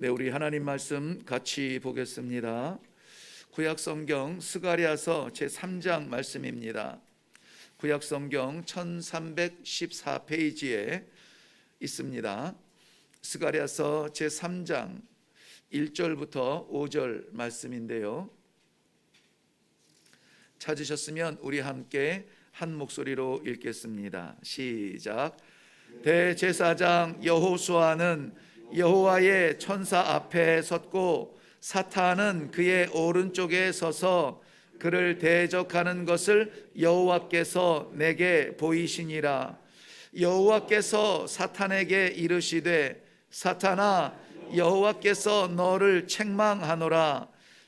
네, 우리 하나님 말씀 같이 보겠습니다. 구약성경 스가랴서 제3장 말씀입니다. 구약성경 1314페이지에 있습니다. 스가랴서 제3장 1절부터 5절 말씀인데요. 찾으셨으면 우리 함께 한 목소리로 읽겠습니다. 시작. 대제사장 여호수아는 여호와의 천사 앞에 섰고 사탄은 그의 오른쪽에 서서 그를 대적하는 것을 여호와께서 내게 보이시니라. 여호와께서 사탄에게 이르시되 사탄아, 여호와께서 너를 책망하노라.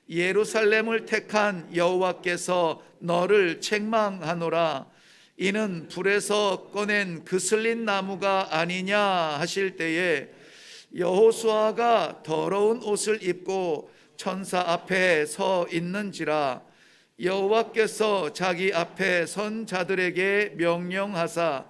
예루살렘을 택한 여호와께서 너를 책망하노라. 이는 불에서 꺼낸 그슬린 나무가 아니냐 하실 때에 여호수아가 더러운 옷을 입고 천사 앞에 서 있는지라. 여호와께서 자기 앞에 선 자들에게 명령하사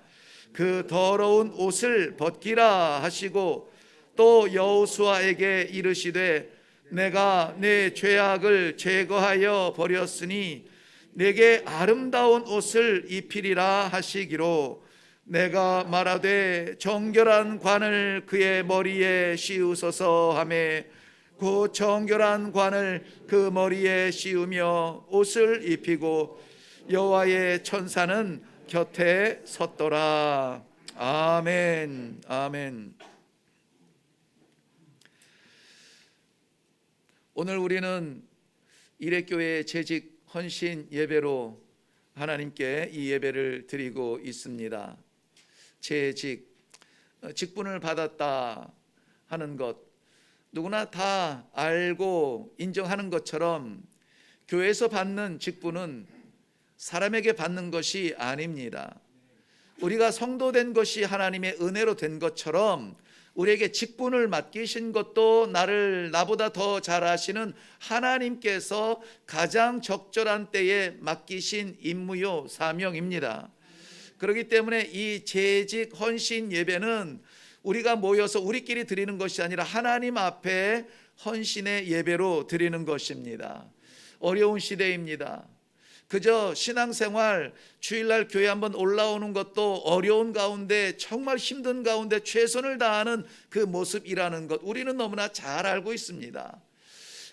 그 더러운 옷을 벗기라 하시고 또 여호수아에게 이르시되 내가 내 죄악을 제거하여 버렸으니 내게 아름다운 옷을 입히리라 하시기로 내가 말하되 정결한 관을 그의 머리에 씌우소서 하매 그 정결한 관을 그 머리에 씌우며 옷을 입히고 여호와의 천사는 곁에 섰더라. 아멘. 아멘. 오늘 우리는 이레교회 재직 헌신 예배로 하나님께 이 예배를 드리고 있습니다. 재직, 직분을 받았다 하는 것, 누구나 다 알고 인정하는 것처럼 교회에서 받는 직분은 사람에게 받는 것이 아닙니다. 우리가 성도된 것이 하나님의 은혜로 된 것처럼 우리에게 직분을 맡기신 것도 나보다 더 잘 아시는 하나님께서 가장 적절한 때에 맡기신 임무요 사명입니다. 그렇기 때문에 이 재직 헌신 예배는 우리가 모여서 우리끼리 드리는 것이 아니라 하나님 앞에 헌신의 예배로 드리는 것입니다. 어려운 시대입니다. 그저 신앙생활 주일날 교회 한번 올라오는 것도 어려운 가운데 정말 힘든 가운데 최선을 다하는 그 모습이라는 것 우리는 너무나 잘 알고 있습니다.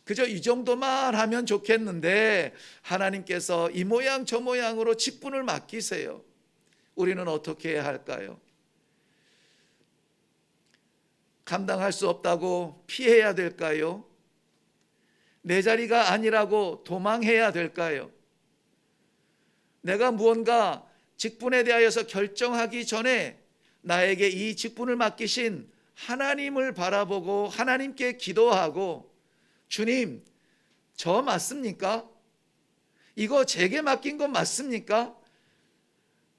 그저 이 정도만 하면 좋겠는데 하나님께서 이 모양 저 모양으로 직분을 맡기세요. 우리는 어떻게 해야 할까요? 감당할 수 없다고 피해야 될까요? 내 자리가 아니라고 도망해야 될까요? 내가 무언가 직분에 대하여서 결정하기 전에 나에게 이 직분을 맡기신 하나님을 바라보고 하나님께 기도하고 주님, 저 맞습니까? 이거 제게 맡긴 거 맞습니까?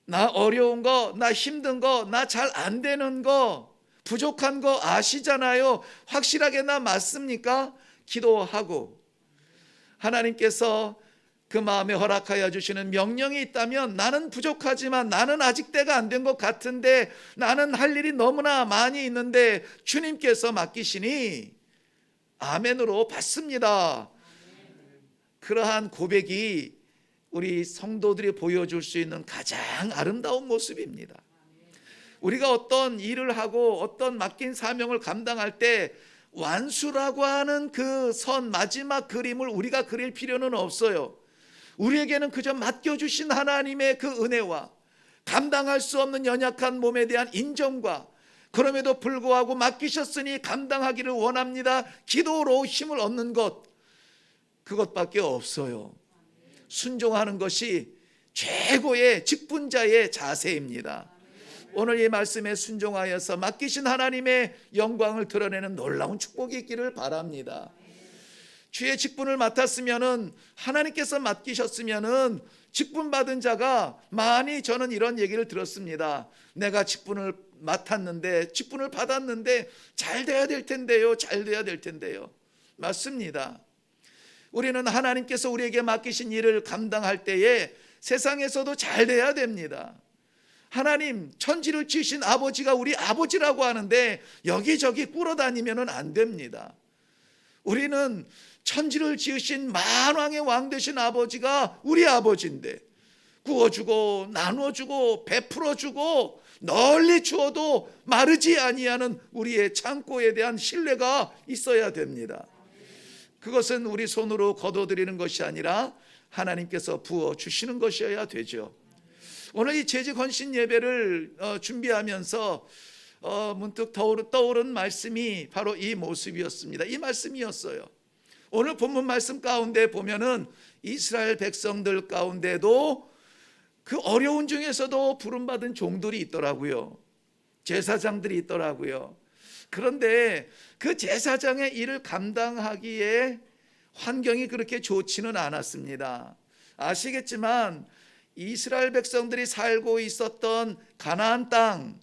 나 어려운 거, 나 힘든 거, 나 잘 안 되는 거, 부족한 거 아시잖아요. 확실하게 나 맞습니까? 기도하고 하나님께서 그 마음에 허락하여 주시는 명령이 있다면 나는 부족하지만 나는 아직 때가 안 된 것 같은데 나는 할 일이 너무나 많이 있는데 주님께서 맡기시니 아멘으로 받습니다. 그러한 고백이 우리 성도들이 보여줄 수 있는 가장 아름다운 모습입니다. 우리가 어떤 일을 하고 어떤 맡긴 사명을 감당할 때 완수라고 하는 그 선 마지막 그림을 우리가 그릴 필요는 없어요. 우리에게는 그저 맡겨주신 하나님의 그 은혜와 감당할 수 없는 연약한 몸에 대한 인정과 그럼에도 불구하고 맡기셨으니 감당하기를 원합니다. 기도로 힘을 얻는 것, 그것밖에 없어요. 순종하는 것이 최고의 직분자의 자세입니다. 오늘 이 말씀에 순종하여서 맡기신 하나님의 영광을 드러내는 놀라운 축복이 있기를 바랍니다. 주의 직분을 맡았으면은 하나님께서 맡기셨으면은 직분 받은 자가 많이 저는 이런 얘기를 들었습니다. 내가 직분을 맡았는데 직분을 받았는데 잘 돼야 될 텐데요. 잘 돼야 될 텐데요. 맞습니다. 우리는 하나님께서 우리에게 맡기신 일을 감당할 때에 세상에서도 잘 돼야 됩니다. 하나님 천지를 지으신 아버지가 우리 아버지라고 하는데 여기저기 꿇어다니면 안 됩니다. 우리는 천지를 지으신 만왕의 왕 되신 아버지가 우리 아버지인데 구워주고 나눠주고 베풀어주고 널리 주어도 마르지 아니하는 우리의 창고에 대한 신뢰가 있어야 됩니다. 그것은 우리 손으로 거둬들이는 것이 아니라 하나님께서 부어주시는 것이어야 되죠. 오늘 이 재직 헌신 예배를 준비하면서 문득 떠오른 말씀이 바로 이 모습이었습니다. 이 말씀이었어요. 오늘 본문 말씀 가운데 보면은 이스라엘 백성들 가운데도 그 어려운 중에서도 부름받은 종들이 있더라고요. 제사장들이 있더라고요. 그런데 그 제사장의 일을 감당하기에 환경이 그렇게 좋지는 않았습니다. 아시겠지만 이스라엘 백성들이 살고 있었던 가나안 땅,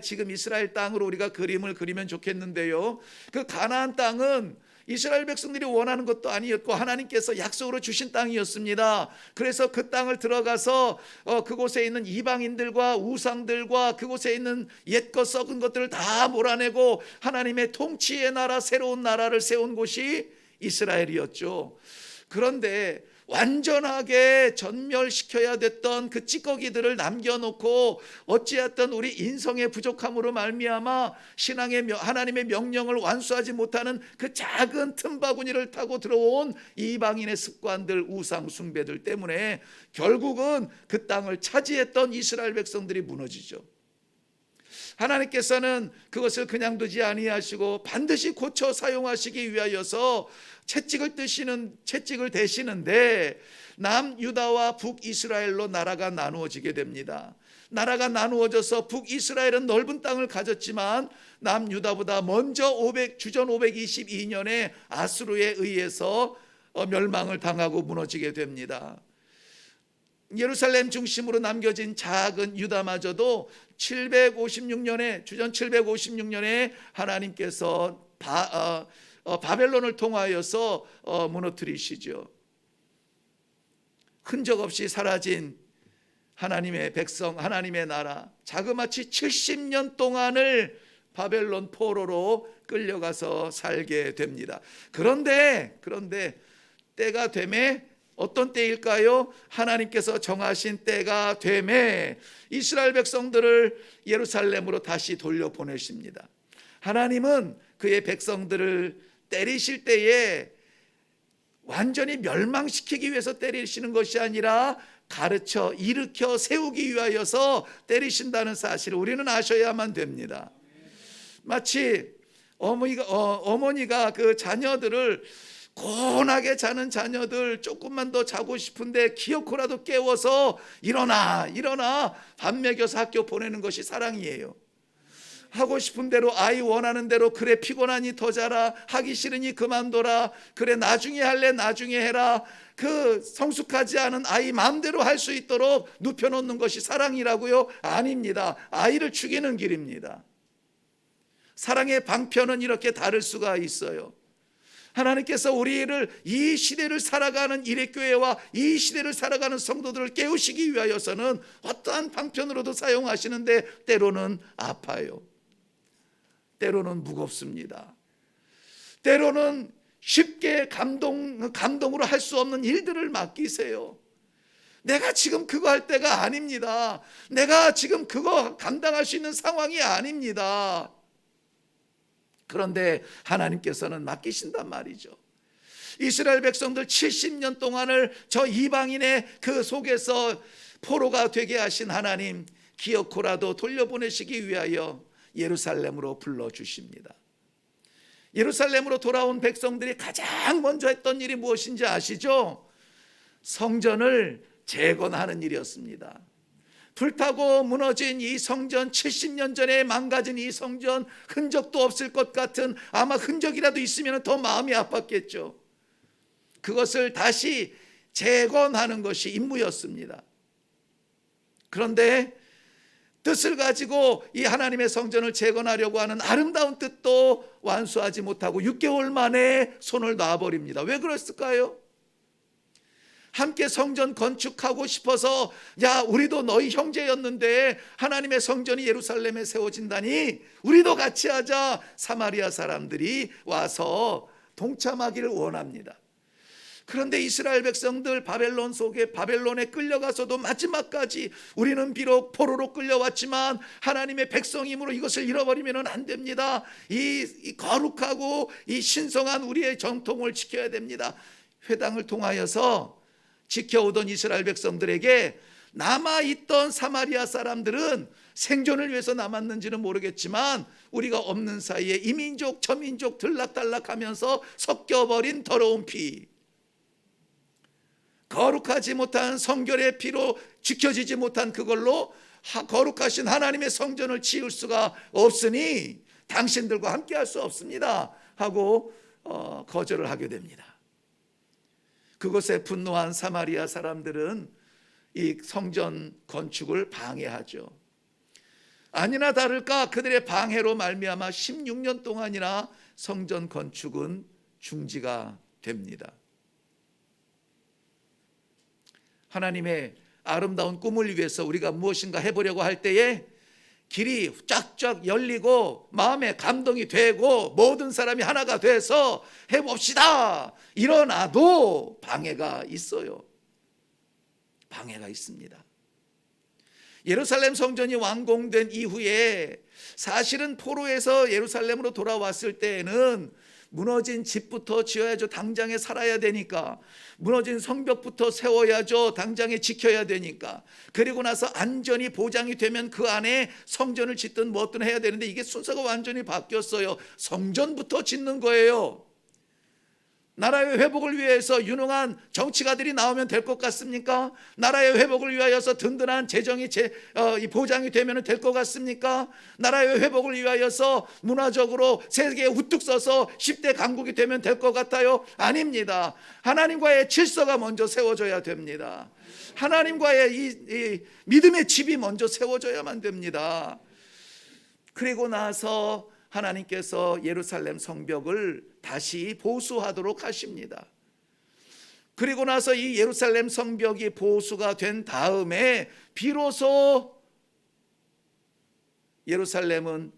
지금 이스라엘 땅으로 우리가 그림을 그리면 좋겠는데요. 그 가나안 땅은 이스라엘 백성들이 원하는 것도 아니었고 하나님께서 약속으로 주신 땅이었습니다. 그래서 그 땅을 들어가서 그곳에 있는 이방인들과 우상들과 그곳에 있는 옛것 썩은 것들을 다 몰아내고 하나님의 통치의 나라, 새로운 나라를 세운 곳이 이스라엘이었죠. 그런데 완전하게 전멸시켜야 됐던 그 찌꺼기들을 남겨놓고 어찌했든 우리 인성의 부족함으로 말미암아 하나님의 명령을 완수하지 못하는 그 작은 틈바구니를 타고 들어온 이방인의 습관들, 우상 숭배들 때문에 결국은 그 땅을 차지했던 이스라엘 백성들이 무너지죠. 하나님께서는 그것을 그냥 두지 아니하시고 반드시 고쳐 사용하시기 위하여서 채찍을 대시는데 남유다와 북이스라엘로 나라가 나누어지게 됩니다. 나라가 나누어져서 북이스라엘은 넓은 땅을 가졌지만 남유다보다 먼저 주전 522년에 아수르에 의해서 멸망을 당하고 무너지게 됩니다. 예루살렘 중심으로 남겨진 작은 유다마저도 주전 756년에 하나님께서 바벨론을 통하여서 무너뜨리시죠. 흔적 없이 사라진 하나님의 백성, 하나님의 나라, 자그마치 70년 동안을 바벨론 포로로 끌려가서 살게 됩니다. 그런데 때가 되매 어떤 때일까요? 하나님께서 정하신 때가 되매 이스라엘 백성들을 예루살렘으로 다시 돌려보내십니다. 하나님은 그의 백성들을 때리실 때에 완전히 멸망시키기 위해서 때리시는 것이 아니라 가르쳐 일으켜 세우기 위하여서 때리신다는 사실을 우리는 아셔야만 됩니다. 마치 어머니가 그 자녀들을 고운하게 자는 자녀들 조금만 더 자고 싶은데 기어코라도 깨워서 일어나 밥 먹여서 학교 보내는 것이 사랑이에요. 하고 싶은 대로 아이 원하는 대로 그래 피곤하니 더 자라, 하기 싫으니 그만둬라, 그래 나중에 할래 나중에 해라, 그 성숙하지 않은 아이 마음대로 할 수 있도록 눕혀놓는 것이 사랑이라고요? 아닙니다. 아이를 죽이는 길입니다. 사랑의 방편은 이렇게 다를 수가 있어요. 하나님께서 우리를 이 시대를 살아가는 일회교회와 이 시대를 살아가는 성도들을 깨우시기 위하여서는 어떠한 방편으로도 사용하시는데 때로는 아파요. 때로는 무겁습니다. 때로는 쉽게 감동으로 할 수 없는 일들을 맡기세요. 내가 지금 그거 할 때가 아닙니다. 내가 지금 그거 감당할 수 있는 상황이 아닙니다. 그런데 하나님께서는 맡기신단 말이죠. 이스라엘 백성들 70년 동안을 저 이방인의 그 속에서 포로가 되게 하신 하나님, 기어코라도 돌려보내시기 위하여 예루살렘으로 불러주십니다. 예루살렘으로 돌아온 백성들이 가장 먼저 했던 일이 무엇인지 아시죠? 성전을 재건하는 일이었습니다. 불타고 무너진 이 성전, 70년 전에 망가진 이 성전, 흔적도 없을 것 같은, 아마 흔적이라도 있으면 더 마음이 아팠겠죠. 그것을 다시 재건하는 것이 임무였습니다. 그런데 뜻을 가지고 이 하나님의 성전을 재건하려고 하는 아름다운 뜻도 완수하지 못하고 6개월 만에 손을 놔버립니다. 왜 그랬을까요? 함께 성전 건축하고 싶어서, 야 우리도 너희 형제였는데 하나님의 성전이 예루살렘에 세워진다니 우리도 같이 하자. 사마리아 사람들이 와서 동참하기를 원합니다. 그런데 이스라엘 백성들 바벨론 속에 바벨론에 끌려가서도 마지막까지 우리는 비록 포로로 끌려왔지만 하나님의 백성이므로 이것을 잃어버리면 안 됩니다. 이 거룩하고 이 신성한 우리의 정통을 지켜야 됩니다. 회당을 통하여서 지켜오던 이스라엘 백성들에게 남아있던 사마리아 사람들은 생존을 위해서 남았는지는 모르겠지만 우리가 없는 사이에 이민족 저민족 들락달락하면서 섞여버린 더러운 피, 거룩하지 못한 성결의 피로 지켜지지 못한 그걸로 거룩하신 하나님의 성전을 지을 수가 없으니 당신들과 함께 할 수 없습니다 하고 거절을 하게 됩니다. 그것에 분노한 사마리아 사람들은 이 성전 건축을 방해하죠. 아니나 다를까 그들의 방해로 말미암아 16년 동안이나 성전 건축은 중지가 됩니다. 하나님의 아름다운 꿈을 위해서 우리가 무엇인가 해보려고 할 때에 길이 쫙쫙 열리고 마음에 감동이 되고 모든 사람이 하나가 돼서 해봅시다 일어나도 방해가 있어요. 방해가 있습니다. 예루살렘 성전이 완공된 이후에 사실은 포로에서 예루살렘으로 돌아왔을 때에는 무너진 집부터 지어야죠. 당장에 살아야 되니까. 무너진 성벽부터 세워야죠. 당장에 지켜야 되니까. 그리고 나서 안전이 보장이 되면 그 안에 성전을 짓든 뭐든 해야 되는데 이게 순서가 완전히 바뀌었어요. 성전부터 짓는 거예요. 나라의 회복을 위해서 유능한 정치가들이 나오면 될 것 같습니까? 나라의 회복을 위하여서 든든한 재정이 보장이 되면 될 것 같습니까? 나라의 회복을 위하여서 문화적으로 세계에 우뚝 서서 10대 강국이 되면 될 것 같아요? 아닙니다. 하나님과의 질서가 먼저 세워져야 됩니다. 하나님과의 이 믿음의 집이 먼저 세워져야만 됩니다. 그리고 나서 하나님께서 예루살렘 성벽을 다시 보수하도록 하십니다. 그리고 나서 이 예루살렘 성벽이 보수가 된 다음에 비로소 예루살렘은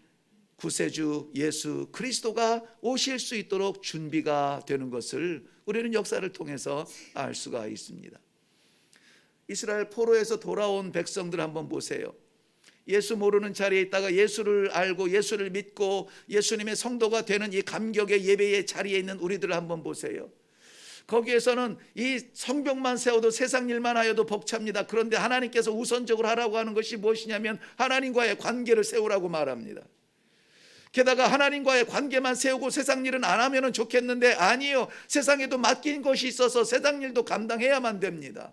구세주 예수 그리스도가 오실 수 있도록 준비가 되는 것을 우리는 역사를 통해서 알 수가 있습니다. 이스라엘 포로에서 돌아온 백성들 한번 보세요. 예수 모르는 자리에 있다가 예수를 알고 예수를 믿고 예수님의 성도가 되는 이 감격의 예배의 자리에 있는 우리들을 한번 보세요. 거기에서는 이 성벽만 세워도 세상 일만 하여도 벅찹니다. 그런데 하나님께서 우선적으로 하라고 하는 것이 무엇이냐면 하나님과의 관계를 세우라고 말합니다. 게다가 하나님과의 관계만 세우고 세상 일은 안 하면 좋겠는데 아니요. 세상에도 맡긴 것이 있어서 세상 일도 감당해야만 됩니다.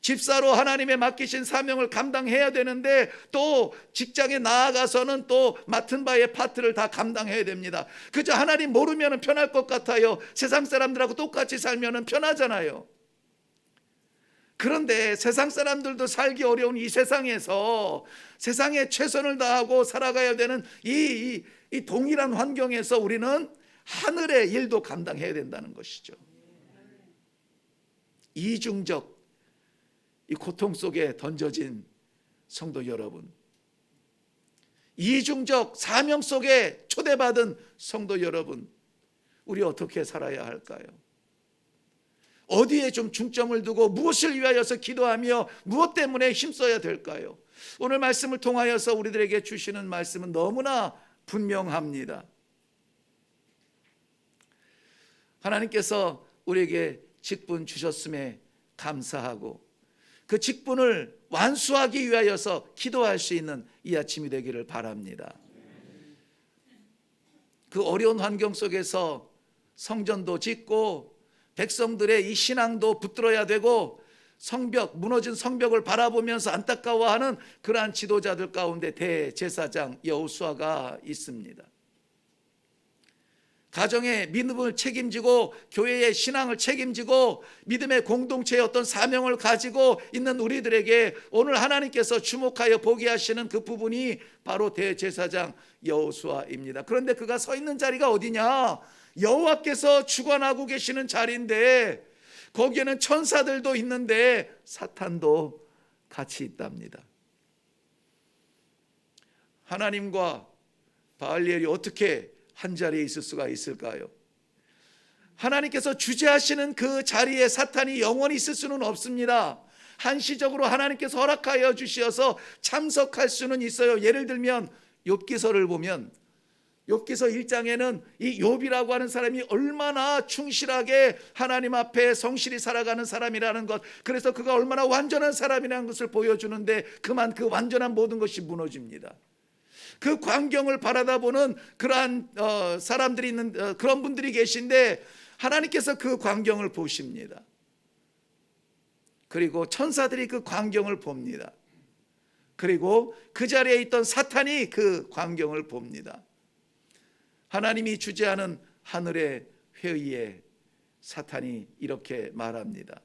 집사로 하나님의 맡기신 사명을 감당해야 되는데 또 직장에 나아가서는 또 맡은 바의 파트를 다 감당해야 됩니다. 그저 하나님 모르면 편할 것 같아요. 세상 사람들하고 똑같이 살면 편하잖아요. 그런데 세상 사람들도 살기 어려운 이 세상에서 세상에 최선을 다하고 살아가야 되는 이 동일한 환경에서 우리는 하늘의 일도 감당해야 된다는 것이죠. 이중적 이 고통 속에 던져진 성도 여러분, 이중적 사명 속에 초대받은 성도 여러분, 우리 어떻게 살아야 할까요? 어디에 좀 중점을 두고 무엇을 위하여서 기도하며 무엇 때문에 힘써야 될까요? 오늘 말씀을 통하여서 우리들에게 주시는 말씀은 너무나 분명합니다. 하나님께서 우리에게 직분 주셨음에 감사하고 그 직분을 완수하기 위하여서 기도할 수 있는 이 아침이 되기를 바랍니다. 그 어려운 환경 속에서 성전도 짓고 백성들의 이 신앙도 붙들어야 되고 성벽, 무너진 성벽을 바라보면서 안타까워하는 그러한 지도자들 가운데 대제사장 여호수아가 있습니다. 가정의 믿음을 책임지고 교회의 신앙을 책임지고 믿음의 공동체의 어떤 사명을 가지고 있는 우리들에게 오늘 하나님께서 주목하여 보게 하시는 그 부분이 바로 대제사장 여호수아입니다. 그런데 그가 서 있는 자리가 어디냐? 여호와께서 주관하고 계시는 자리인데 거기에는 천사들도 있는데 사탄도 같이 있답니다. 하나님과 바알리엘이 어떻게 한 자리에 있을 수가 있을까요? 하나님께서 주재하시는 그 자리에 사탄이 영원히 있을 수는 없습니다. 한시적으로 하나님께서 허락하여 주셔서 참석할 수는 있어요. 예를 들면 욥기서를 보면 욥기서 1장에는 이 욥이라고 하는 사람이 얼마나 충실하게 하나님 앞에 성실히 살아가는 사람이라는 것, 그래서 그가 얼마나 완전한 사람이라는 것을 보여주는데 그만 그 완전한 모든 것이 무너집니다. 그 광경을 바라다보는 그러한 사람들이 있는 그런 분들이 계신데 하나님께서 그 광경을 보십니다. 그리고 천사들이 그 광경을 봅니다. 그리고 그 자리에 있던 사탄이 그 광경을 봅니다. 하나님이 주재하는 하늘의 회의에 사탄이 이렇게 말합니다.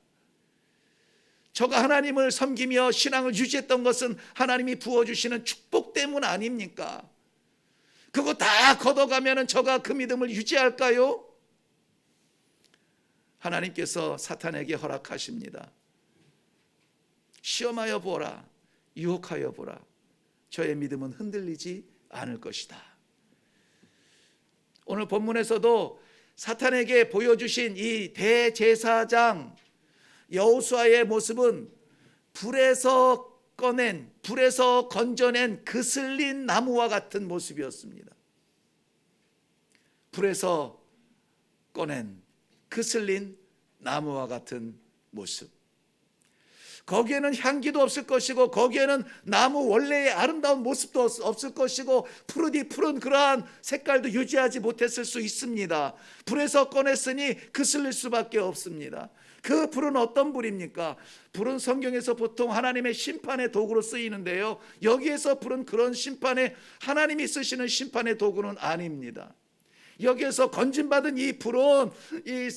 저가 하나님을 섬기며 신앙을 유지했던 것은 하나님이 부어주시는 축복 때문 아닙니까? 그거 다 걷어가면 저가 그 믿음을 유지할까요? 하나님께서 사탄에게 허락하십니다. 시험하여 보라, 유혹하여 보라. 저의 믿음은 흔들리지 않을 것이다. 오늘 본문에서도 사탄에게 보여주신 이 대제사장 여호수아의 모습은 불에서 건져낸 그슬린 나무와 같은 모습이었습니다. 불에서 꺼낸 그슬린 나무와 같은 모습. 거기에는 향기도 없을 것이고 거기에는 나무 원래의 아름다운 모습도 없을 것이고 푸른 그러한 색깔도 유지하지 못했을 수 있습니다. 불에서 꺼냈으니 그슬릴 수밖에 없습니다. 그 불은 어떤 불입니까? 불은 성경에서 보통 하나님의 심판의 도구로 쓰이는데요, 여기에서 불은 그런 심판의, 하나님이 쓰시는 심판의 도구는 아닙니다. 여기에서 건진받은 이 불은 이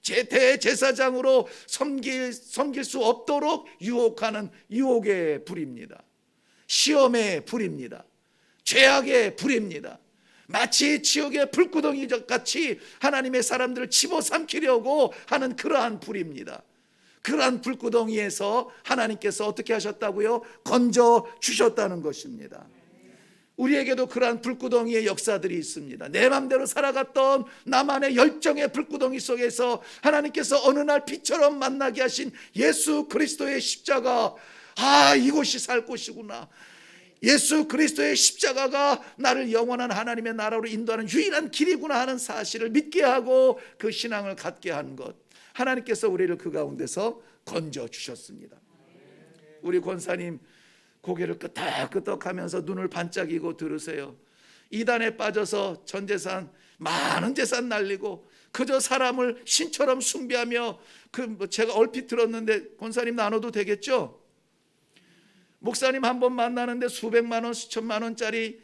대제사장으로 섬길 수 없도록 유혹하는 유혹의 불입니다. 시험의 불입니다. 죄악의 불입니다. 마치 지옥의 불구덩이 같이 하나님의 사람들을 집어삼키려고 하는 그러한 불입니다. 그러한 불구덩이에서 하나님께서 어떻게 하셨다고요? 건져 주셨다는 것입니다. 우리에게도 그러한 불구덩이의 역사들이 있습니다. 내 맘대로 살아갔던 나만의 열정의 불구덩이 속에서 하나님께서 어느 날 빛처럼 만나게 하신 예수 그리스도의 십자가, 이곳이 살 곳이구나. 예수 그리스도의 십자가가 나를 영원한 하나님의 나라로 인도하는 유일한 길이구나 하는 사실을 믿게 하고 그 신앙을 갖게 한 것, 하나님께서 우리를 그 가운데서 건져 주셨습니다. 우리 권사님 고개를 끄덕끄덕하면서 눈을 반짝이고 들으세요. 이단에 빠져서 전 재산, 많은 재산 날리고 그저 사람을 신처럼 숭배하며, 제가 얼핏 들었는데 권사님 나눠도 되겠죠? 목사님 한 번 만나는데 수백만 원, 수천만 원짜리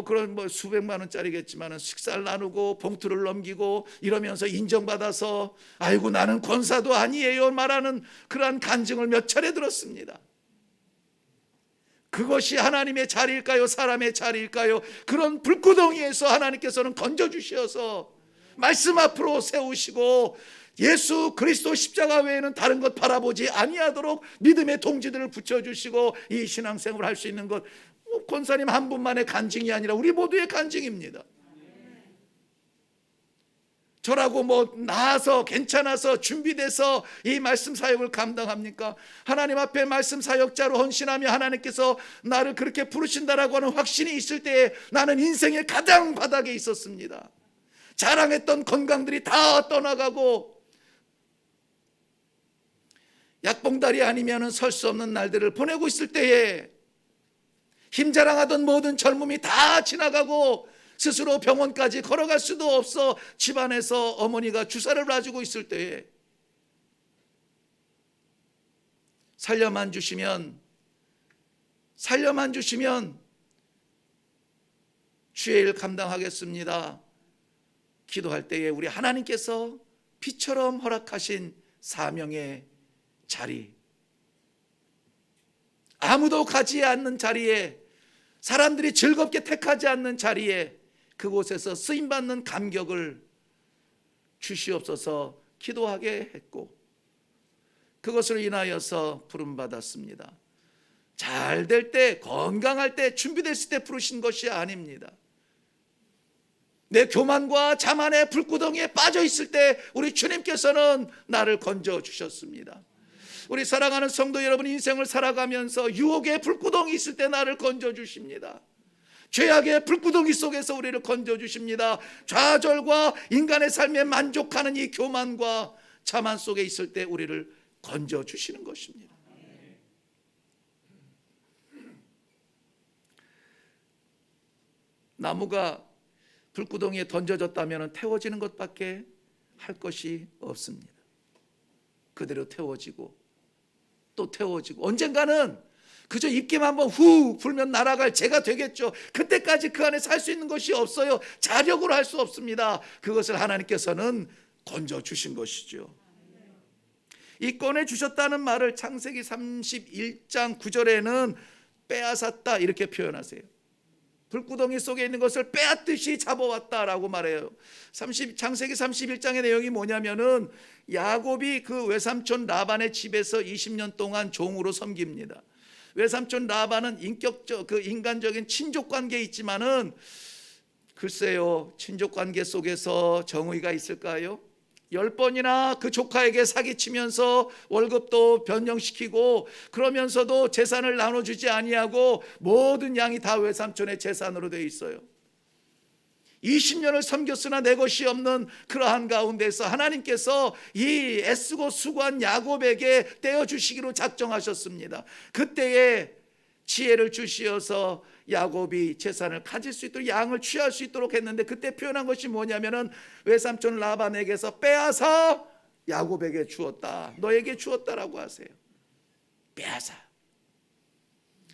그런 수백만 원짜리겠지만 식사를 나누고 봉투를 넘기고 이러면서 인정받아서 아이고 나는 권사도 아니에요 말하는 그러한 간증을 몇 차례 들었습니다. 그것이 하나님의 자리일까요? 사람의 자리일까요? 그런 불구덩이에서 하나님께서는 건져주셔서 말씀 앞으로 세우시고 예수 그리스도 십자가 외에는 다른 것 바라보지 아니하도록 믿음의 동지들을 붙여주시고 이 신앙생활을 할 수 있는 것, 권사님 한 분만의 간증이 아니라 우리 모두의 간증입니다. 저라고 나아서 괜찮아서 준비돼서 이 말씀 사역을 감당합니까? 하나님 앞에 말씀 사역자로 헌신하며 하나님께서 나를 그렇게 부르신다라고 하는 확신이 있을 때에 나는 인생의 가장 바닥에 있었습니다. 자랑했던 건강들이 다 떠나가고 약봉다리 아니면 설 수 없는 날들을 보내고 있을 때에 힘자랑하던 모든 젊음이 다 지나가고 스스로 병원까지 걸어갈 수도 없어 집안에서 어머니가 주사를 놔주고 있을 때에 살려만 주시면 주의 일 감당하겠습니다 기도할 때에 우리 하나님께서 빛처럼 허락하신 사명의 자리, 아무도 가지 않는 자리에, 사람들이 즐겁게 택하지 않는 자리에, 그곳에서 쓰임받는 감격을 주시옵소서 기도하게 했고 그것을 인하여서 부름받았습니다. 잘 될 때, 건강할 때, 준비됐을 때 부르신 것이 아닙니다. 내 교만과 자만의 불구덩이에 빠져 있을 때 우리 주님께서는 나를 건져 주셨습니다. 우리 사랑하는 성도 여러분, 인생을 살아가면서 유혹의 불구덩이 있을 때 나를 건져 주십니다. 죄악의 불구덩이 속에서 우리를 건져 주십니다. 좌절과 인간의 삶에 만족하는 이 교만과 자만 속에 있을 때 우리를 건져 주시는 것입니다. 나무가 불구덩이에 던져졌다면 태워지는 것밖에 할 것이 없습니다. 그대로 태워지고 또 태워지고 언젠가는 그저 입김 한번 후 불면 날아갈 재가 되겠죠. 그때까지 그 안에 살 수 있는 것이 없어요. 자력으로 할 수 없습니다. 그것을 하나님께서는 건져 주신 것이죠. 이 꺼내 주셨다는 말을 창세기 31장 9절에는 빼앗았다 이렇게 표현하세요. 불구덩이 속에 있는 것을 빼앗듯이 잡아왔다라고 말해요. 창세기 31장의 내용이 뭐냐면은 야곱이 그 외삼촌 라반의 집에서 20년 동안 종으로 섬깁니다. 외삼촌 라반은 인간적인 친족 관계에 있지만은 글쎄요, 친족 관계 속에서 정의가 있을까요? 10번이나 그 조카에게 사기치면서 월급도 변경시키고 그러면서도 재산을 나눠주지 아니하고 모든 양이 다 외삼촌의 재산으로 되어 있어요. 20년을 섬겼으나 내 것이 없는 그러한 가운데서 하나님께서 이 애쓰고 수고한 야곱에게 떼어주시기로 작정하셨습니다. 그때에 지혜를 주시어서 야곱이 재산을 가질 수 있도록 양을 취할 수 있도록 했는데 그때 표현한 것이 뭐냐면은 외삼촌 라반에게서 빼앗아 야곱에게 주었다. 너에게 주었다라고 하세요. 빼앗아.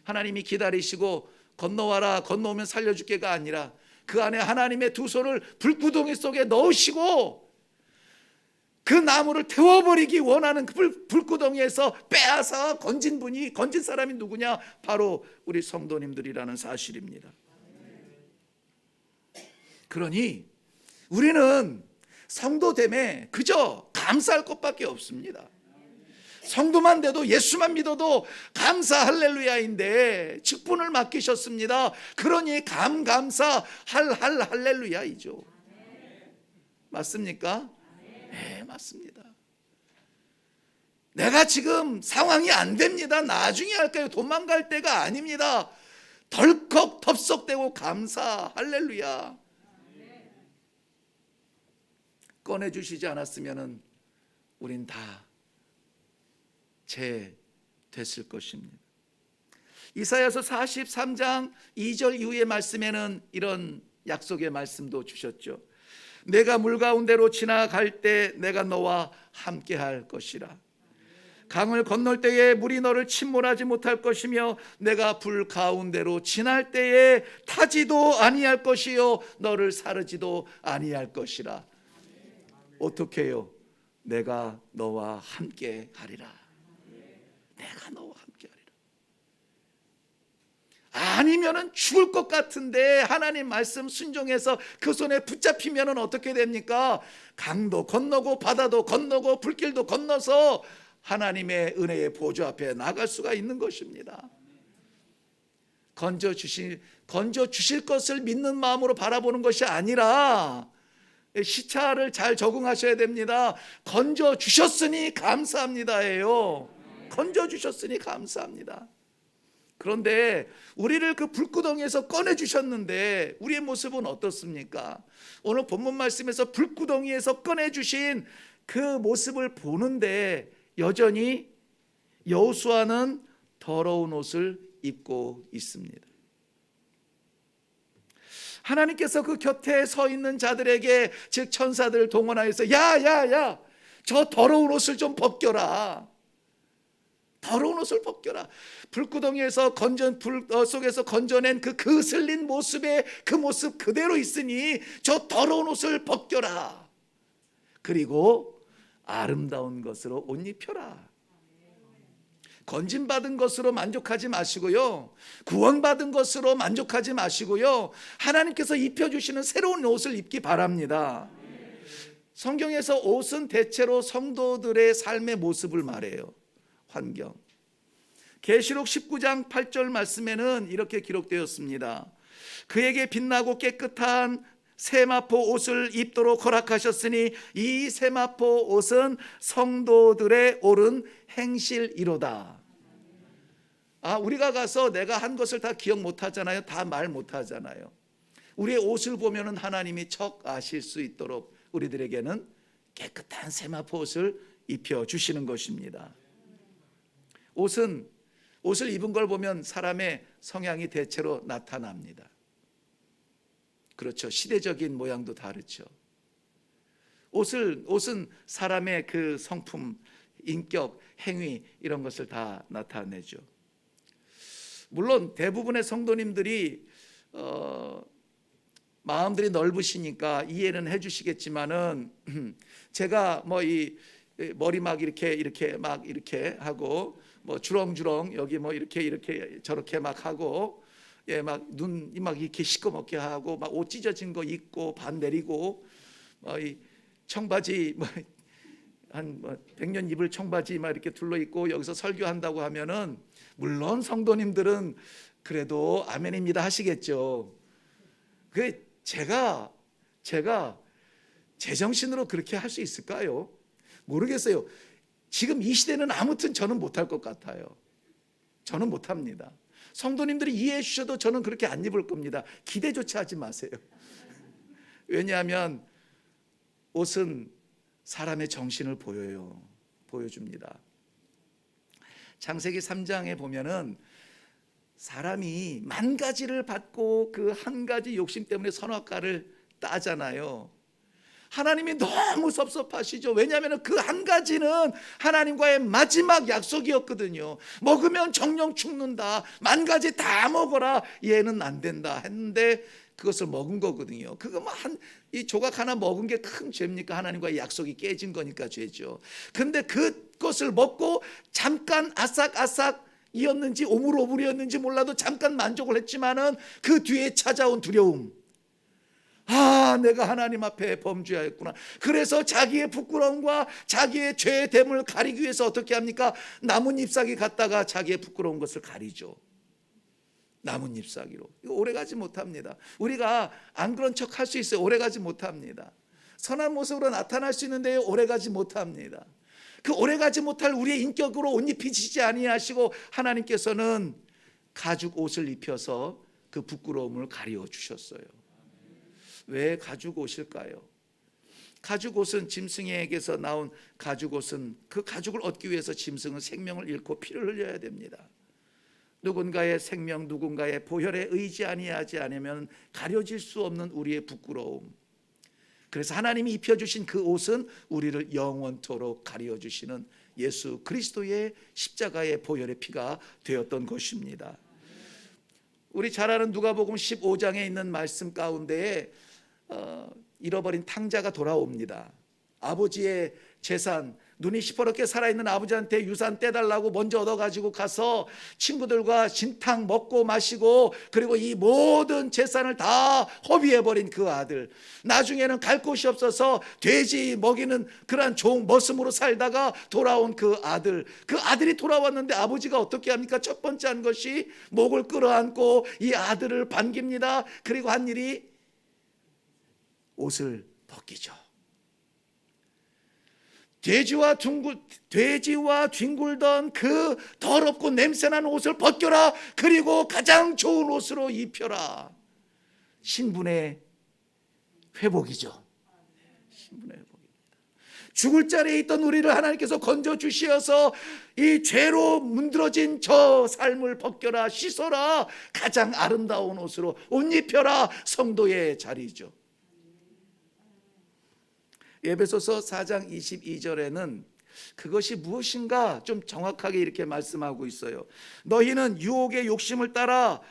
하나님이 기다리시고 건너와라, 건너오면 살려줄게가 아니라 그 안에 하나님의 두 손을 불구덩이 속에 넣으시고 그 나무를 태워버리기 원하는 그 불구덩이에서 빼앗아 건진 사람이 누구냐? 바로 우리 성도님들이라는 사실입니다. 그러니 우리는 성도됨에 그저 감사할 것밖에 없습니다. 성도만 돼도 예수만 믿어도 감사 할렐루야인데 직분을 맡기셨습니다. 그러니 감사 할렐루야이죠. 맞습니까? 네, 맞습니다. 내가 지금 상황이 안 됩니다. 나중에 할까요? 도망갈 때가 아닙니다. 덜컥 덥석대고 감사 할렐루야. 꺼내주시지 않았으면 우린 다 됐을 것입니다. 이사야서 43장 2절 이후의 말씀에는 이런 약속의 말씀도 주셨죠. 내가 물 가운데로 지나갈 때 내가 너와 함께 할 것이라. 강을 건널 때에 물이 너를 침몰하지 못할 것이며 내가 불 가운데로 지날 때에 타지도 아니할 것이요 너를 사르지도 아니할 것이라. 어떻게 해요? 내가 너와 함께 하리라. 내가 너와 함께 하리라. 아니면은 죽을 것 같은데 하나님 말씀 순종해서 그 손에 붙잡히면은 어떻게 됩니까? 강도 건너고 바다도 건너고 불길도 건너서 하나님의 은혜의 보좌 앞에 나갈 수가 있는 것입니다. 건져 주실 것을 믿는 마음으로 바라보는 것이 아니라 시차를 잘 적응하셔야 됩니다. 건져 주셨으니 감사합니다예요. 건져 주셨으니 감사합니다. 그런데 우리를 그 불구덩이에서 꺼내 주셨는데 우리의 모습은 어떻습니까? 오늘 본문 말씀에서 불구덩이에서 꺼내 주신 그 모습을 보는데 여전히 여호수아는 더러운 옷을 입고 있습니다. 하나님께서 그 곁에 서 있는 자들에게 즉 천사들을 동원하여서 야 저 더러운 옷을 좀 벗겨라. 더러운 옷을 벗겨라. 불구덩이에서 불 속에서 건져낸 그 거슬린 모습에 그 모습 그대로 있으니 저 더러운 옷을 벗겨라. 그리고 아름다운 것으로 옷 입혀라. 건진받은 것으로 만족하지 마시고요, 구원받은 것으로 만족하지 마시고요, 하나님께서 입혀주시는 새로운 옷을 입기 바랍니다. 성경에서 옷은 대체로 성도들의 삶의 모습을 말해요. 환경. 계시록 19장 8절 말씀에는 이렇게 기록되었습니다. 그에게 빛나고 깨끗한 세마포 옷을 입도록 허락하셨으니 이 세마포 옷은 성도들의 옳은 행실이로다. 우리가 가서 내가 한 것을 다 기억 못하잖아요. 다 말 못하잖아요. 우리의 옷을 보면은 하나님이 척 아실 수 있도록 우리들에게는 깨끗한 세마포 옷을 입혀주시는 것입니다. 옷을 입은 걸 보면 사람의 성향이 대체로 나타납니다. 그렇죠. 시대적인 모양도 다르죠. 옷은 사람의 그 성품, 인격, 행위 이런 것을 다 나타내죠. 물론 대부분의 성도님들이 마음들이 넓으시니까 이해는 해주시겠지만은 제가 뭐 이 머리 막 이렇게 막 이렇게 하고 뭐 주렁주렁 여기 뭐 이렇게 저렇게 막 하고 막 눈 막 이렇게 시꺼멓게 하고 막 옷 찢어진 거 입고 반 내리고 이 청바지 한 100년 입을 청바지 막 이렇게 둘러 입고 여기서 설교한다고 하면은 물론 성도님들은 그래도 아멘입니다 하시겠죠. 그 제가 제정신으로 그렇게 할 수 있을까요? 모르겠어요. 지금 이 시대는 아무튼 저는 못할 것 같아요. 저는 못합니다. 성도님들이 이해해 주셔도 저는 그렇게 안 입을 겁니다. 기대조차 하지 마세요. 왜냐하면 옷은 사람의 정신을 보여줍니다. 창세기 3장에 보면은 사람이 만 가지를 받고 그 한 가지 욕심 때문에 선악과를 따잖아요. 하나님이 너무 섭섭하시죠. 왜냐하면 그 한 가지는 하나님과의 마지막 약속이었거든요. 먹으면 정령 죽는다. 만 가지 다 먹어라. 얘는 안 된다 했는데 그것을 먹은 거거든요. 그거 뭐 이 조각 하나 먹은 게 큰 죄입니까? 하나님과의 약속이 깨진 거니까 죄죠. 근데 그것을 먹고 잠깐 아삭아삭 이었는지 오물오물이었는지 몰라도 잠깐 만족을 했지만은 그 뒤에 찾아온 두려움, 내가 하나님 앞에 범죄하였구나. 그래서 자기의 부끄러움과 자기의 죄의 됨을 가리기 위해서 어떻게 합니까? 나뭇 잎사귀 갖다가 자기의 부끄러운 것을 가리죠. 나뭇 잎사귀로. 이거 오래가지 못합니다. 우리가 안 그런 척 할 수 있어요. 오래가지 못합니다. 선한 모습으로 나타날 수 있는데 오래가지 못합니다. 그 오래가지 못할 우리의 인격으로 옷 입히시지 아니하시고 하나님께서는 가죽 옷을 입혀서 그 부끄러움을 가려 주셨어요. 왜 가죽 옷일까요? 가죽 옷은 짐승에게서 나온 가죽 옷은 그 가죽을 얻기 위해서 짐승은 생명을 잃고 피를 흘려야 됩니다. 누군가의 생명, 누군가의 보혈에 의지 아니하지 않으면 가려질 수 없는 우리의 부끄러움. 그래서 하나님이 입혀주신 그 옷은 우리를 영원토록 가려주시는 예수 그리스도의 십자가의 보혈의 피가 되었던 것입니다. 우리 잘 아는 누가복음 15장에 있는 말씀 가운데에 잃어버린 탕자가 돌아옵니다. 아버지의 재산, 눈이 시퍼렇게 살아있는 아버지한테 유산 떼달라고 먼저 얻어가지고 가서 친구들과 진탕 먹고 마시고 그리고 이 모든 재산을 다 허비해버린 그 아들, 나중에는 갈 곳이 없어서 돼지 먹이는 그러한 종 머슴으로 살다가 돌아온 그 아들이 돌아왔는데 아버지가 어떻게 합니까? 첫 번째 한 것이 목을 끌어안고 이 아들을 반깁니다. 그리고 한 일이 옷을 벗기죠. 돼지와 뒹굴던 그 더럽고 냄새나는 옷을 벗겨라. 그리고 가장 좋은 옷으로 입혀라. 신분의 회복이죠. 신분의 회복입니다. 죽을 자리에 있던 우리를 하나님께서 건져 주시어서 이 죄로 문드러진 저 삶을 벗겨라. 씻어라. 가장 아름다운 옷으로 옷 입혀라. 성도의 자리죠. 에베소서 4장 22절에는 그것이 무엇인가 좀 정확하게 이렇게 말씀하고 있어요. 너희는 유혹의 욕심을 따라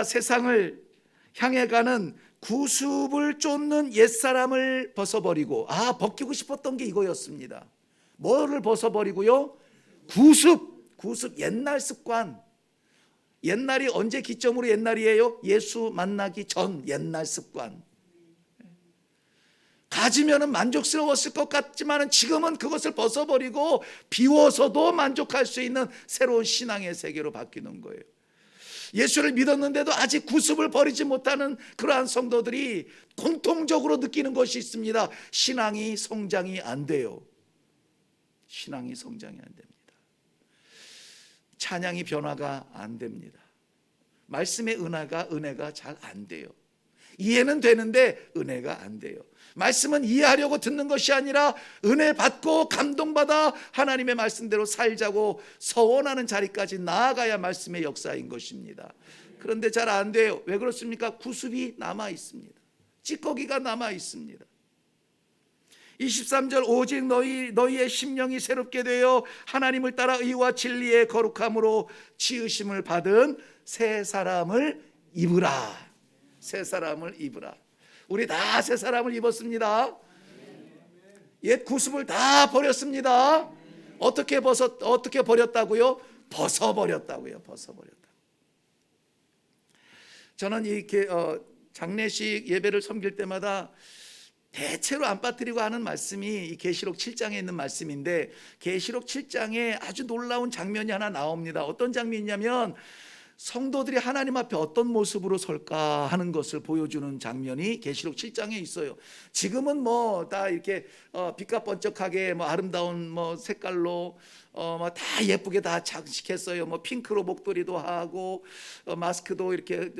세상을 향해 가는 구습을 쫓는 옛사람을 벗어버리고, 벗기고 싶었던 게 이거였습니다. 뭐를 벗어버리고요? 구습, 옛날 습관. 옛날이 언제 기점으로 옛날이에요? 예수 만나기 전 옛날 습관. 가지면은 만족스러웠을 것 같지만은 지금은 그것을 벗어버리고 비워서도 만족할 수 있는 새로운 신앙의 세계로 바뀌는 거예요. 예수를 믿었는데도 아직 구습을 버리지 못하는 그러한 성도들이 공통적으로 느끼는 것이 있습니다. 신앙이 성장이 안 돼요. 신앙이 성장이 안 됩니다. 찬양이 변화가 안 됩니다. 말씀의 은혜가 잘 안 돼요. 이해는 되는데 은혜가 안 돼요. 말씀은 이해하려고 듣는 것이 아니라 은혜 받고 감동받아 하나님의 말씀대로 살자고 서원하는 자리까지 나아가야 말씀의 역사인 것입니다. 그런데 잘 안 돼요. 왜 그렇습니까? 구습이 남아 있습니다. 찌꺼기가 남아 있습니다. 23절 오직 너희의 심령이 새롭게 되어 하나님을 따라 의와 진리의 거룩함으로 지으심을 받은 새 사람을 입으라. 새 사람을 입으라. 우리 다 새 사람을 입었습니다. 옛 구습을 다 버렸습니다. 어떻게 버렸다고요? 벗어버렸다고요. 벗어버렸다. 저는 이렇게 장례식 예배를 섬길 때마다 대체로 안 빠뜨리고 하는 말씀이 이 계시록 7장에 있는 말씀인데, 계시록 7장에 아주 놀라운 장면이 하나 나옵니다. 어떤 장면이냐면 성도들이 하나님 앞에 어떤 모습으로 설까 하는 것을 보여주는 장면이 계시록 7장에 있어요. 지금은 뭐 다 이렇게 빛과 번쩍하게 뭐 아름다운 뭐 색깔로 뭐 다 예쁘게 다 장식했어요. 뭐 핑크로 목도리도 하고 마스크도 이렇게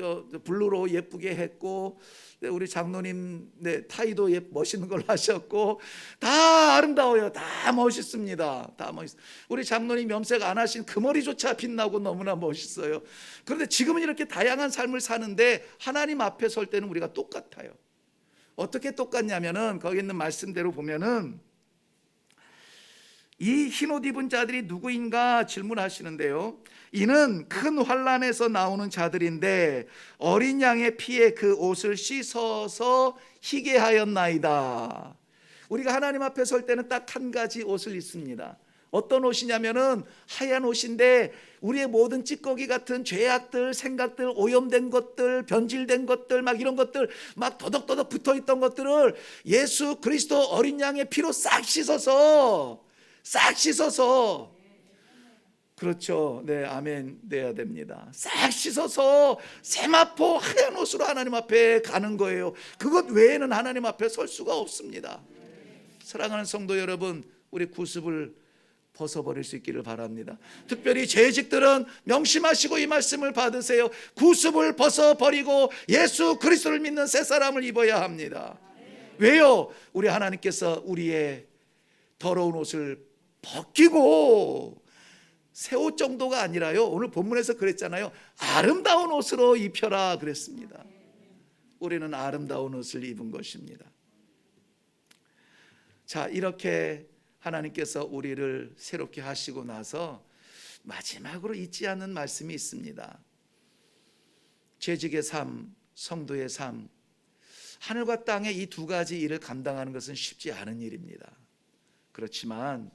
블루로 예쁘게 했고, 우리 장로님 타이도 멋있는 걸 하셨고, 다 아름다워요. 다 멋있습니다. 다 멋있. 우리 장로님 염색 안 하신 그 머리조차 빛나고 너무나 멋있어요. 그런데 지금은 이렇게 다양한 삶을 사는데 하나님 앞에 설 때는 우리가 똑같아요. 어떻게 똑같냐면은 거기 있는 말씀대로 보면은 이 흰옷 입은 자들이 누구인가 질문하시는데요, 이는 큰 환난에서 나오는 자들인데 어린 양의 피에 그 옷을 씻어서 희게 하였나이다. 우리가 하나님 앞에 설 때는 딱 한 가지 옷을 입습니다. 어떤 옷이냐면은 하얀 옷인데 우리의 모든 찌꺼기 같은 죄악들, 생각들, 오염된 것들, 변질된 것들, 막 이런 것들 막 더덕더덕 붙어있던 것들을 예수 그리스도 어린 양의 피로 싹 씻어서 그렇죠. 네, 아멘 돼야 됩니다. 싹 씻어서 세마포 하얀 옷으로 하나님 앞에 가는 거예요. 그것 외에는 하나님 앞에 설 수가 없습니다. 사랑하는 성도 여러분, 우리 구습을 벗어버릴 수 있기를 바랍니다. 특별히 재직들은 명심하시고 이 말씀을 받으세요. 구습을 벗어버리고 예수 그리스도를 믿는 새 사람을 입어야 합니다. 왜요? 우리 하나님께서 우리의 더러운 옷을 벗기고 새 옷 정도가 아니라요, 오늘 본문에서 그랬잖아요, 아름다운 옷으로 입혀라 그랬습니다. 우리는 아름다운 옷을 입은 것입니다. 자, 이렇게 하나님께서 우리를 새롭게 하시고 나서 마지막으로 잊지 않는 말씀이 있습니다. 재직의 삶, 성도의 삶, 하늘과 땅의 이 두 가지 일을 감당하는 것은 쉽지 않은 일입니다. 그렇지만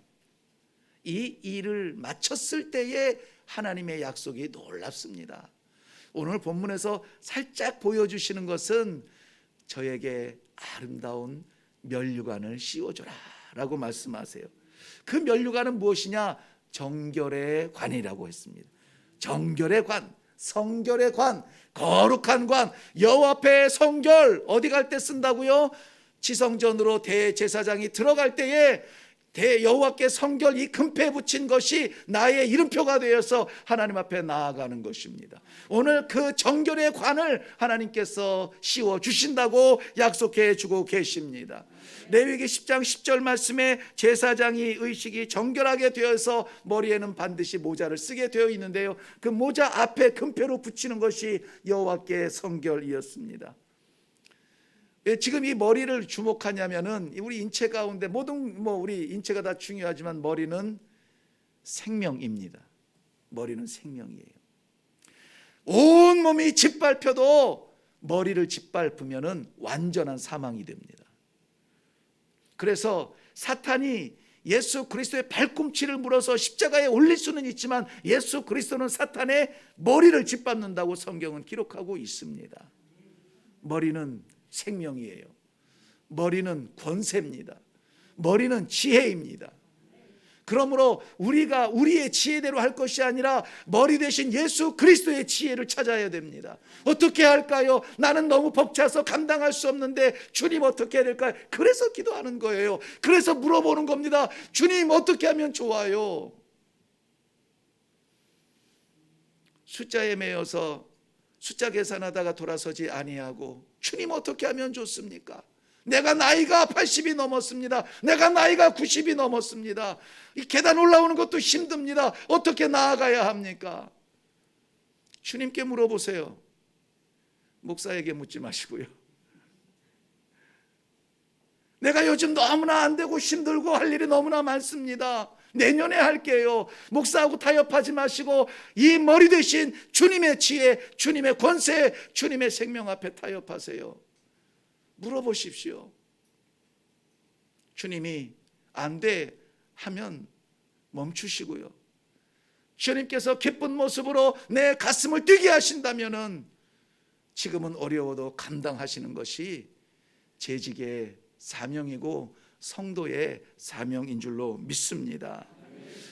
이 일을 마쳤을 때에 하나님의 약속이 놀랍습니다. 오늘 본문에서 살짝 보여주시는 것은 저에게 아름다운 면류관을 씌워줘라 라고 말씀하세요. 그 면류관은 무엇이냐? 정결의 관이라고 했습니다. 정결의 관, 성결의 관, 거룩한 관, 여호와 앞에 성결, 어디 갈 때 쓴다고요? 지성전으로 대제사장이 들어갈 때에 여호와께 성결, 이 금패 붙인 것이 나의 이름표가 되어서 하나님 앞에 나아가는 것입니다. 오늘 그 정결의 관을 하나님께서 씌워 주신다고 약속해 주고 계십니다. 레위기 10장 10절 말씀에 제사장이 의식이 정결하게 되어서 머리에는 반드시 모자를 쓰게 되어 있는데요, 그 모자 앞에 금패로 붙이는 것이 여호와께 성결이었습니다. 지금 이 머리를 주목하냐면은 우리 인체 가운데 모든 우리 인체가 다 중요하지만 머리는 생명입니다. 머리는 생명이에요. 온 몸이 짓밟혀도 머리를 짓밟으면은 완전한 사망이 됩니다. 그래서 사탄이 예수 그리스도의 발꿈치를 물어서 십자가에 올릴 수는 있지만 예수 그리스도는 사탄의 머리를 짓밟는다고 성경은 기록하고 있습니다. 머리는 생명이에요. 머리는 권세입니다. 머리는 지혜입니다. 그러므로 우리가 우리의 지혜대로 할 것이 아니라 머리 대신 예수 그리스도의 지혜를 찾아야 됩니다. 어떻게 할까요? 나는 너무 벅차서 감당할 수 없는데 주님 어떻게 해야 될까요? 그래서 기도하는 거예요. 그래서 물어보는 겁니다. 주님 어떻게 하면 좋아요? 숫자에 매여서 숫자 계산하다가 돌아서지 아니하고 주님 어떻게 하면 좋습니까? 내가 나이가 80이 넘었습니다. 내가 나이가 90이 넘었습니다. 이 계단 올라오는 것도 힘듭니다. 어떻게 나아가야 합니까? 주님께 물어보세요. 목사에게 묻지 마시고요. 내가 요즘 너무나 안 되고 힘들고 할 일이 너무나 많습니다. 내년에 할게요. 목사하고 타협하지 마시고 이 머리 대신 주님의 지혜, 주님의 권세, 주님의 생명 앞에 타협하세요. 물어보십시오. 주님이 안 돼 하면 멈추시고요. 주님께서 기쁜 모습으로 내 가슴을 뛰게 하신다면은 지금은 어려워도 감당하시는 것이 재직의 사명이고 성도의 사명인 줄로 믿습니다.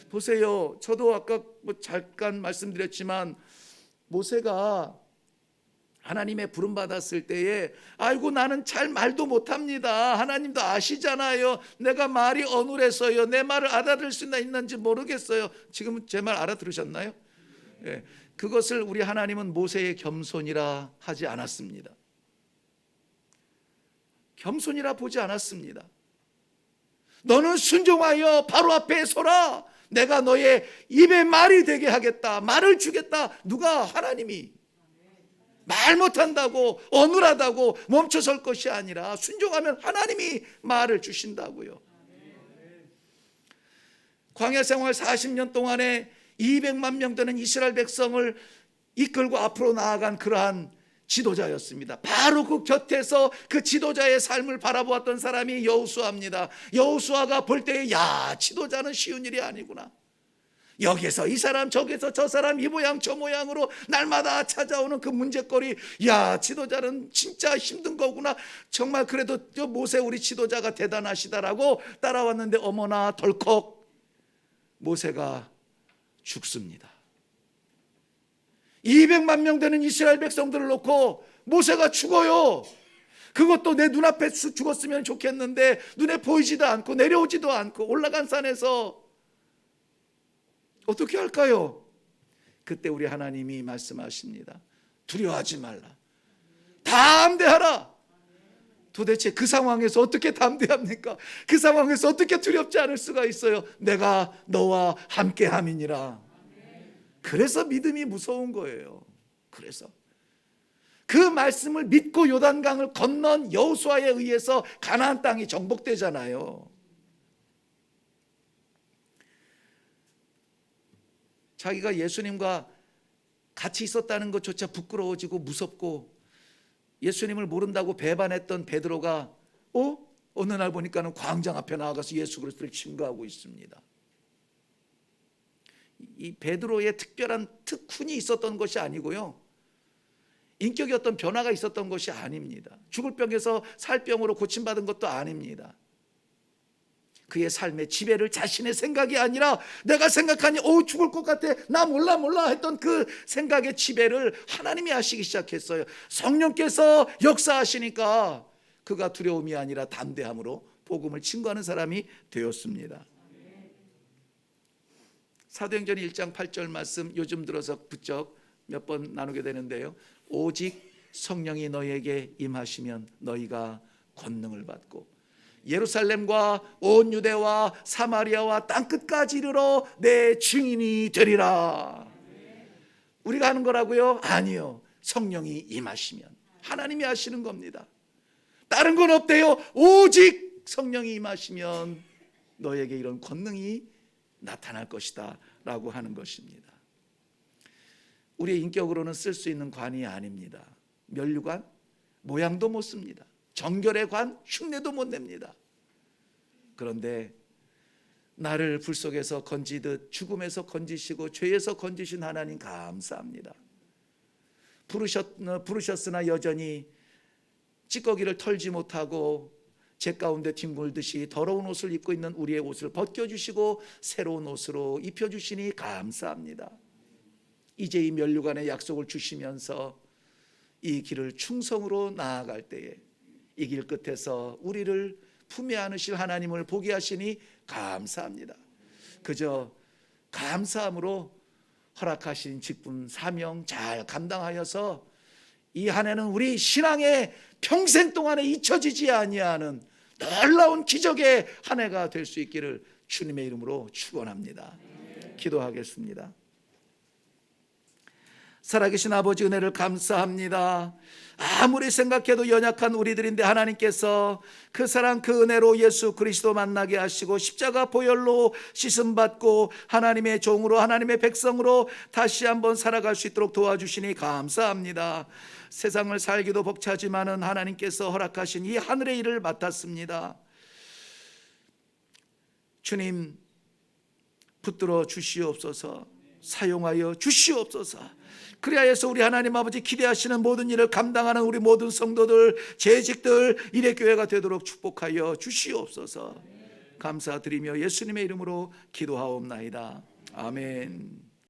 보세요. 저도 아까 잠깐 말씀드렸지만 모세가 하나님의 부름 받았을 때에 아이고 나는 잘 말도 못합니다. 하나님도 아시잖아요. 내가 말이 어눌해서요. 내 말을 알아들을 수 있는지 모르겠어요. 지금 제 말 알아들으셨나요? 예, 그것을 우리 하나님은 모세의 겸손이라 하지 않았습니다. 겸손이라 보지 않았습니다. 너는 순종하여 바로 앞에 서라. 내가 너의 입에 말이 되게 하겠다. 말을 주겠다. 누가? 하나님이. 말 못한다고 어눌하다고 멈춰설 것이 아니라 순종하면 하나님이 말을 주신다고요. 광야 생활 40년 동안에 200만 명 되는 이스라엘 백성을 이끌고 앞으로 나아간 그러한 지도자였습니다. 바로 그 곁에서 그 지도자의 삶을 바라보았던 사람이 여호수아입니다. 여호수아가 볼 때에 야, 지도자는 쉬운 일이 아니구나. 여기서 이 사람 저기서 저 사람 이 모양 저 모양으로 날마다 찾아오는 그 문제거리, 야, 지도자는 진짜 힘든 거구나. 정말 그래도 저 모세 우리 지도자가 대단하시다라고 따라왔는데 어머나 덜컥 모세가 죽습니다. 200만 명 되는 이스라엘 백성들을 놓고 모세가 죽어요. 그것도 내 눈앞에 죽었으면 좋겠는데 눈에 보이지도 않고 내려오지도 않고 올라간 산에서 어떻게 할까요? 그때 우리 하나님이 말씀하십니다. 두려워하지 말라. 담대하라. 도대체 그 상황에서 어떻게 담대합니까? 그 상황에서 어떻게 두렵지 않을 수가 있어요? 내가 너와 함께함이니라. 그래서 믿음이 무서운 거예요. 그래서 그 말씀을 믿고 요단강을 건넌 여호수아에 의해서 가나안 땅이 정복되잖아요. 자기가 예수님과 같이 있었다는 것조차 부끄러워지고 무섭고 예수님을 모른다고 배반했던 베드로가 어느 날 보니까는 광장 앞에 나가서 예수 그리스도를 증거하고 있습니다. 이 베드로의 특별한 특훈이 있었던 것이 아니고요, 인격의 어떤 변화가 있었던 것이 아닙니다. 죽을 병에서 살 병으로 고침받은 것도 아닙니다. 그의 삶의 지배를 자신의 생각이 아니라 내가 생각하니 죽을 것 같아 나 몰라 했던 그 생각의 지배를 하나님이 하시기 시작했어요. 성령께서 역사하시니까 그가 두려움이 아니라 담대함으로 복음을 증거하는 사람이 되었습니다. 사도행전 1장 8절 말씀 요즘 들어서 부쩍 몇 번 나누게 되는데요. 오직 성령이 너희에게 임하시면 너희가 권능을 받고 예루살렘과 온 유대와 사마리아와 땅끝까지 이르러 내 증인이 되리라. 우리가 하는 거라고요? 아니요. 성령이 임하시면 하나님이 하시는 겁니다. 다른 건 없대요. 오직 성령이 임하시면 너에게 이런 권능이 나타날 것이다 라고 하는 것입니다. 우리의 인격으로는 쓸 수 있는 관이 아닙니다. 면류관 모양도 못 씁니다. 정결의 관 흉내도 못 냅니다. 그런데 나를 불 속에서 건지듯 죽음에서 건지시고 죄에서 건지신 하나님 감사합니다. 부르셨으나 여전히 찌꺼기를 털지 못하고 제 가운데 뒹굴듯이 더러운 옷을 입고 있는 우리의 옷을 벗겨주시고 새로운 옷으로 입혀주시니 감사합니다. 이제 이 면류관의 약속을 주시면서 이 길을 충성으로 나아갈 때에 이 길 끝에서 우리를 품에 안으실 하나님을 보게 하시니 감사합니다. 그저 감사함으로 허락하신 직분 사명 잘 감당하여서 이 한 해는 우리 신앙의 평생 동안에 잊혀지지 아니하는 놀라운 기적의 한 해가 될 수 있기를 주님의 이름으로 축원합니다. 기도하겠습니다. 살아계신 아버지 은혜를 감사합니다. 아무리 생각해도 연약한 우리들인데 하나님께서 그 사랑 그 은혜로 예수 그리스도 만나게 하시고 십자가 보혈로 씻음받고 하나님의 종으로 하나님의 백성으로 다시 한번 살아갈 수 있도록 도와주시니 감사합니다. 세상을 살기도 벅차지만은 하나님께서 허락하신 이 하늘의 일을 맡았습니다. 주님 붙들어 주시옵소서. 사용하여 주시옵소서. 그리하여서 우리 하나님 아버지 기대하시는 모든 일을 감당하는 우리 모든 성도들, 재직들, 일회교회가 되도록 축복하여 주시옵소서. 감사드리며 예수님의 이름으로 기도하옵나이다. 아멘.